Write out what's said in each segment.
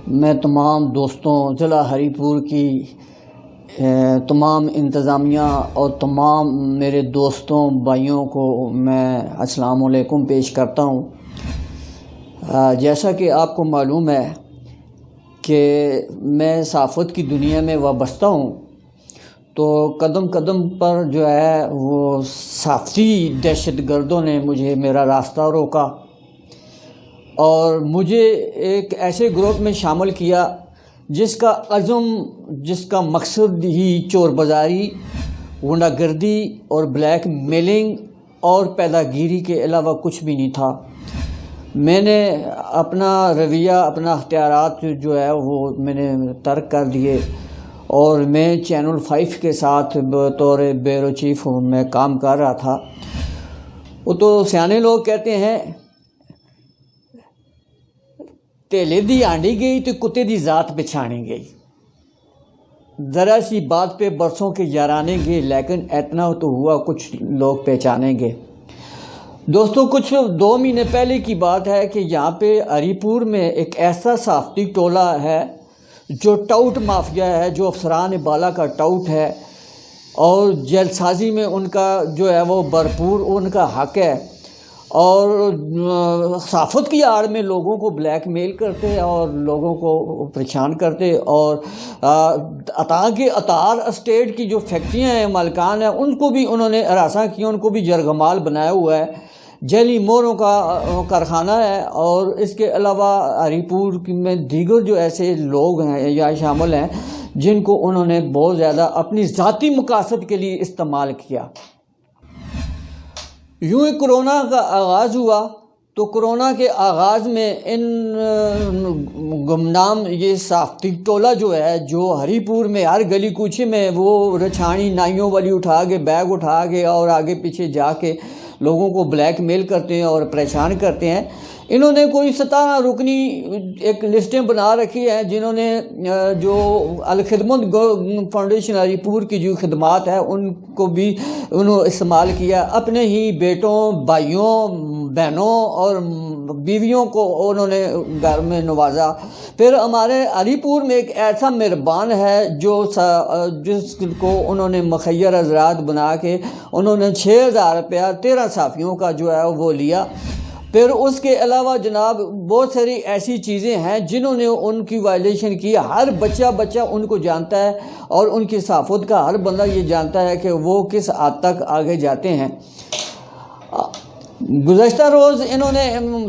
میں تمام دوستوں ضلع ہری پور کی تمام انتظامیہ اور تمام میرے دوستوں بھائیوں کو میں السلام علیکم پیش کرتا ہوں۔ جیسا کہ آپ کو معلوم ہے کہ میں صحافت کی دنیا میں وابستہ ہوں، تو قدم قدم پر جو ہے وہ صحافتی دہشت گردوں نے مجھے میرا راستہ روکا اور مجھے ایک ایسے گروپ میں شامل کیا جس کا عزم، جس کا مقصد ہی چور بازاری، غنڈہ گردی اور بلیک میلنگ اور پیدا گیری کے علاوہ کچھ بھی نہیں تھا۔ میں نے اپنا رویہ، اپنا اختیارات جو ہے وہ میں نے ترک کر دیے اور میں چینل 5 کے ساتھ بطور بیورو چیف میں کام کر رہا تھا۔ وہ تو سیانے لوگ کہتے ہیں تیلے دی آنڈی گئی تو کتے دی ذات پچھانی گئی۔ ذرا سی بات پہ برسوں کے یارانے گے، لیکن اتنا تو ہوا کچھ لوگ پہچانیں گے۔ دوستو، کچھ 2 مہینے پہلے کی بات ہے کہ یہاں پہ ہری پور میں ایک ایسا صحافتی ٹولہ ہے جو ٹاؤٹ مافیا ہے، جو افسران بالا کا ٹاؤٹ ہے اور جیل سازی میں ان کا جو ہے وہ بھرپور ان کا حق ہے، اور صحافت کی آڑ میں لوگوں کو بلیک میل کرتے اور لوگوں کو پریشان کرتے، اور عطا کے اطار اسٹیٹ کی جو فیکٹریاں ہیں، مالکان ہیں، ان کو بھی انہوں نے ہراساں کیا، ان کو بھی جرگمال بنایا ہوا ہے، جیلی موروں کا کارخانہ ہے۔ اور اس کے علاوہ ہری پور میں دیگر جو ایسے لوگ ہیں یا شامل ہیں جن کو انہوں نے بہت زیادہ اپنی ذاتی مقاصد کے لیے استعمال کیا۔ یوں ہی کرونا کا آغاز ہوا تو کرونا کے آغاز میں ان گمنام یہ صحافتی ٹولہ جو ہے، جو ہری پور میں ہر گلی کوچے میں وہ رچھانی نائیوں والی اٹھا کے بیگ اٹھا کے اور آگے پیچھے جا کے لوگوں کو بلیک میل کرتے ہیں اور پریشان کرتے ہیں، انہوں نے کوئی 17 رکنی ایک لسٹیں بنا رکھی ہیں، جنہوں نے جو الخدمت فاؤنڈیشن ہری پور کی جو خدمات ہے ان کو بھی انہوں استعمال کیا، اپنے ہی بیٹوں، بھائیوں، بہنوں اور بیویوں کو انہوں نے گھر میں نوازا۔ پھر ہمارے ہری پور میں ایک ایسا مہربان ہے جس کو انہوں نے مخیر حضرات بنا کے انہوں نے 6000 روپیہ 13 صحافیوں کا جو ہے وہ لیا۔ پھر اس کے علاوہ جناب بہت ساری ایسی چیزیں ہیں جنہوں نے ان کی وائلیشن کی۔ ہر بچہ ان کو جانتا ہے اور ان کی صحافت کا ہر بندہ یہ جانتا ہے کہ وہ کس حد تک آگے جاتے ہیں۔ گزشتہ روز انہوں نے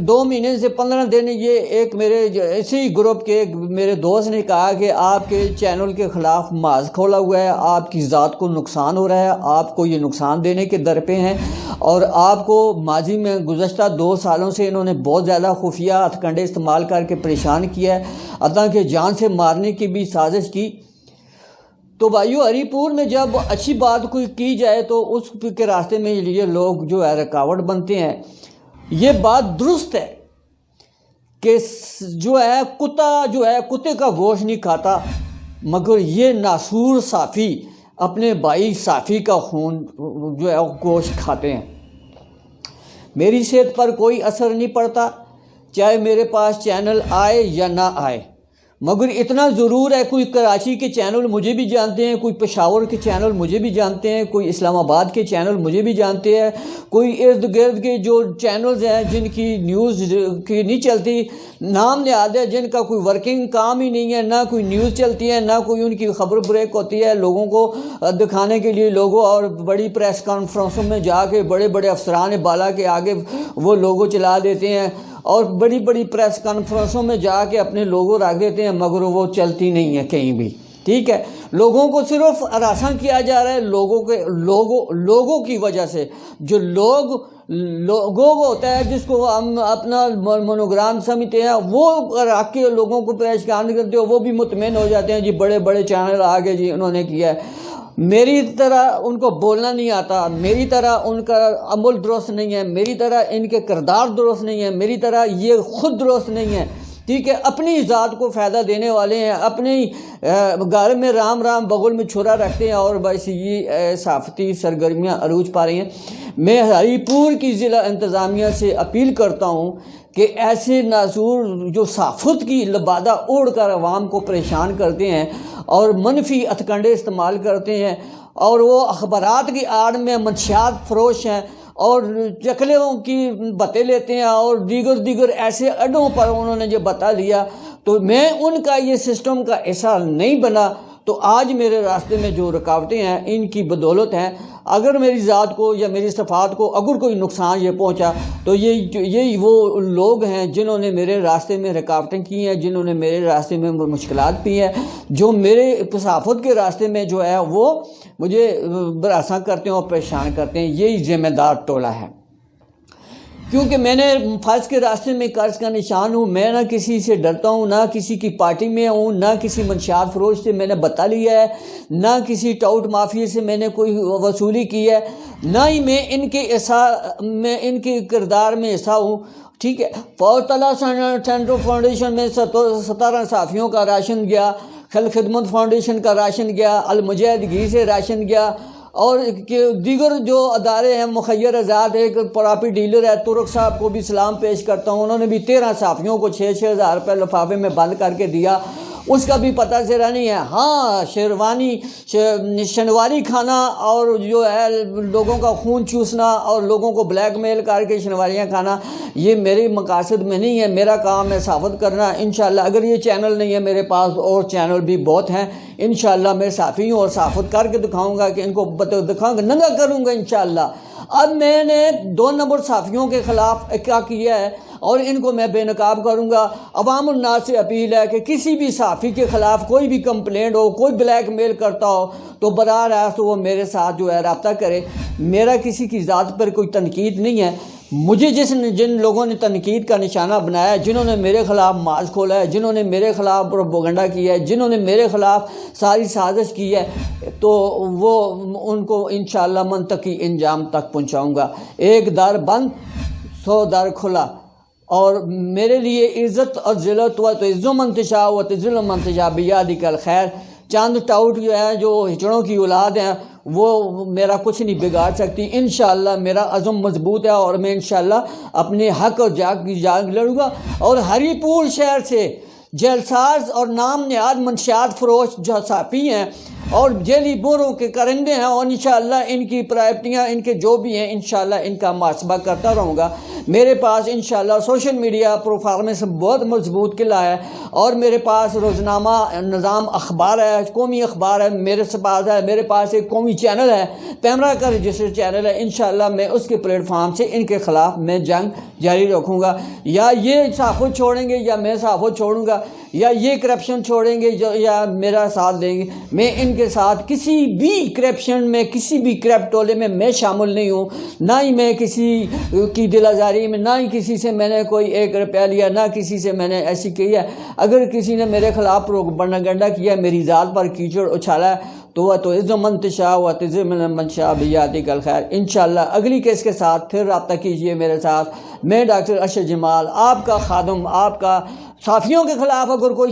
2 مہینے سے 15 دن یہ ایک میرے اسی گروپ کے میرے دوست نے کہا کہ آپ کے چینل کے خلاف محاذ کھولا ہوا ہے، آپ کی ذات کو نقصان ہو رہا ہے، آپ کو یہ نقصان دینے کے در پہ ہیں، اور آپ کو ماضی میں گزشتہ 2 سالوں سے انہوں نے بہت زیادہ خفیہ ہتھ کنڈے استعمال کر کے پریشان کیا ہے، حتیٰ کہ جان سے مارنے کی بھی سازش کی۔ تو بھائیو، ہری پور میں جب اچھی بات کوئی کی جائے تو اس کے راستے میں یہ لوگ جو ہے رکاوٹ بنتے ہیں۔ یہ بات درست ہے کہ جو ہے کتے کا گوشت نہیں کھاتا، مگر یہ ناسور صحافی اپنے بھائی صحافی کا خون جو ہے گوشت کھاتے ہیں۔ میری صحت پر کوئی اثر نہیں پڑتا، چاہے میرے پاس چینل آئے یا نہ آئے، مگر اتنا ضرور ہے کوئی کراچی کے چینل مجھے بھی جانتے ہیں، کوئی پشاور کے چینل مجھے بھی جانتے ہیں، کوئی اسلام آباد کے چینل مجھے بھی جانتے ہیں، کوئی ارد گرد کے جو چینلز ہیں جن کی نیوز کی نہیں چلتی، نام نہاد ہے جن کا کوئی ورکنگ کام ہی نہیں ہے، نہ کوئی نیوز چلتی ہے، نہ کوئی ان کی خبر بریک ہوتی ہے، لوگوں کو دکھانے کے لیے لوگوں اور بڑی پریس کانفرنسوں میں جا کے بڑے بڑے افسران بالا کے آگے وہ لوگو چلا دیتے ہیں اور بڑی بڑی پریس کانفرنسوں میں جا کے اپنے لوگو رکھ دیتے ہیں، مگر وہ چلتی نہیں ہے کہیں بھی۔ ٹھیک ہے، لوگوں کو صرف ہراساں کیا جا رہا ہے لوگوں کی وجہ سے۔ جو لوگوں ہوتا ہے جس کو ہم اپنا مونوگرام سمجھتے ہیں، وہ رکھ کے لوگوں کو پریشان کرتے ہو، وہ بھی مطمئن ہو جاتے ہیں جی بڑے بڑے چینل آگے جی انہوں نے کیا ہے۔ میری طرح ان کو بولنا نہیں آتا، میری طرح ان کا عمل درست نہیں ہے، میری طرح ان کے کردار درست نہیں ہے، میری طرح یہ خود درست نہیں ہے۔ ٹھیک ہے، اپنی ذات کو فائدہ دینے والے ہیں، اپنی گھر میں رام رام بغل میں چھرا رکھتے ہیں، اور بس یہ صحافتی سرگرمیاں عروج پا رہی ہیں۔ میں ہری پور کی ضلع انتظامیہ سے اپیل کرتا ہوں کہ ایسے ناظور جو صحافت کی لبادہ اوڑھ کر عوام کو پریشان کرتے ہیں اور منفی ہتھکنڈے استعمال کرتے ہیں، اور وہ اخبارات کی آڑ میں منشیات فروش ہیں اور چکلوں کی باتیں لیتے ہیں اور دیگر ایسے اڈوں پر انہوں نے جو بتا لیا، تو میں ان کا یہ سسٹم کا حصہ نہیں بنا، تو آج میرے راستے میں جو رکاوٹیں ہیں ان کی بدولت ہیں۔ اگر میری ذات کو یا میری صفات کو اگر کوئی نقصان یہ پہنچا تو یہی وہ لوگ ہیں جنہوں نے میرے راستے میں رکاوٹیں کی ہیں، جنہوں نے میرے راستے میں مشکلات پی ہیں، جو میرے صحافت کے راستے میں جو ہے وہ مجھے برآساں کرتے ہیں اور پریشان کرتے ہیں، یہی ذمہ دار ٹولہ ہے۔ کیونکہ میں نے فرض کے راستے میں قرض کا نشان ہوں، میں نہ کسی سے ڈرتا ہوں، نہ کسی کی پارٹی میں ہوں، نہ کسی منشیات فروش سے میں نے بتا لیا ہے، نہ کسی ٹاؤٹ مافیا سے میں نے کوئی وصولی کی ہے، نہ ہی میں ان کے کردار میں حصہ ہوں، ٹھیک ہے۔ فوتلا سینٹر فاؤنڈیشن میں 17 صحافیوں کا راشن گیا، خل خدمت فاؤنڈیشن کا راشن گیا، المجاہد گھی سے راشن گیا، اور دیگر جو ادارے ہیں مخیر آزاد، ایک پراپرٹی ڈیلر ہے ترک صاحب کو بھی سلام پیش کرتا ہوں، انہوں نے بھی 13 صحافیوں کو 6-6 ہزار روپے لفافے میں بند کر کے دیا، اس کا بھی پتہ ذرا نہیں ہے۔ ہاں، شنواری کھانا اور جو ہے لوگوں کا خون چوسنا اور لوگوں کو بلیک میل کر کے شنواریاں کھانا، یہ میرے مقاصد میں نہیں ہے۔ میرا کام ہے صحافت کرنا، انشاءاللہ۔ اگر یہ چینل نہیں ہے میرے پاس، اور چینل بھی بہت ہیں، انشاءاللہ میں صحافی ہوں اور صحافت کر کے دکھاؤں گا، کہ ان کو دکھاؤں گا، ننگا کروں گا انشاءاللہ۔ اب میں نے 2 نمبر صحافیوں کے خلاف کیا کیا ہے اور ان کو میں بے نقاب کروں گا۔ عوام الناس سے اپیل ہے کہ کسی بھی صحافی کے خلاف کوئی بھی کمپلینٹ ہو، کوئی بلیک میل کرتا ہو تو براہ راست وہ میرے ساتھ جو ہے رابطہ کرے۔ میرا کسی کی ذات پر کوئی تنقید نہیں ہے۔ مجھے جن لوگوں نے تنقید کا نشانہ بنایا ہے، جنہوں نے میرے خلاف مارچ کھولا ہے، جنہوں نے میرے خلاف پروپیگنڈا کیا ہے، جنہوں نے میرے خلاف ساری سازش کی ہے، تو وہ ان کو انشاءاللہ منطقی انجام تک پہنچاؤں گا۔ ایک در بند 100 در کھلا، اور میرے لیے عزت اور ذلت و تعز من تشاء و تذل من تشاء بیدک الخیر۔ چاند ٹاؤٹ جو ہے، جو ہچڑوں کی اولاد ہیں، وہ میرا کچھ نہیں بگاڑ سکتی۔ انشاءاللہ میرا عزم مضبوط ہے اور میں انشاءاللہ اپنے حق اور جاگ لڑوں گا، اور ہری پور شہر سے جیلساز اور نام نہاد منشیات فروش جو صحافی ہیں اور جیلی بوروں کے کرندے ہیں، اور انشاءاللہ ان کی پرائپٹیاں ان کے جو بھی ہیں انشاءاللہ ان کا محاسبہ کرتا رہوں گا۔ میرے پاس انشاءاللہ سوشل میڈیا پروفارمنس بہت مضبوط قلعہ ہے، اور میرے پاس روزنامہ نظام اخبار ہے، قومی اخبار ہے میرے پاس ہے، میرے پاس ایک قومی چینل ہے، پیمرا کا رجسٹر چینل ہے۔ انشاءاللہ میں اس کے پلیٹ فارم سے ان کے خلاف میں جنگ جاری رکھوں گا۔ یا یہ صحافت چھوڑیں گے یا میں صحافت چھوڑوں گا، یا یہ کرپشن چھوڑیں گے یا میرا ساتھ دیں گے۔ میں ان کے ساتھ کسی بھی کرپشن میں، کسی بھی کریپ ٹولے میں شامل نہیں ہوں، نہ ہی میں کسی کی دل آزاری میں، نہ ہی کسی سے میں نے کوئی 1 روپیہ لیا، نہ کسی سے میں نے ایسی کی ہے۔ اگر کسی نے میرے خلاف پروپیگنڈا کیا، میری ذات پر کیچڑ اچھالا ہے، تو وہ تو عز من تشاء و تذل من تشاء بیدک الخیر۔ انشاءاللہ اگلی کیس کے ساتھ پھر رابطہ کیجئے میرے ساتھ۔ میں ڈاکٹر ارشد جمال، آپ کا خادم، آپ کا صحافیوں کے خلاف اگر کوئی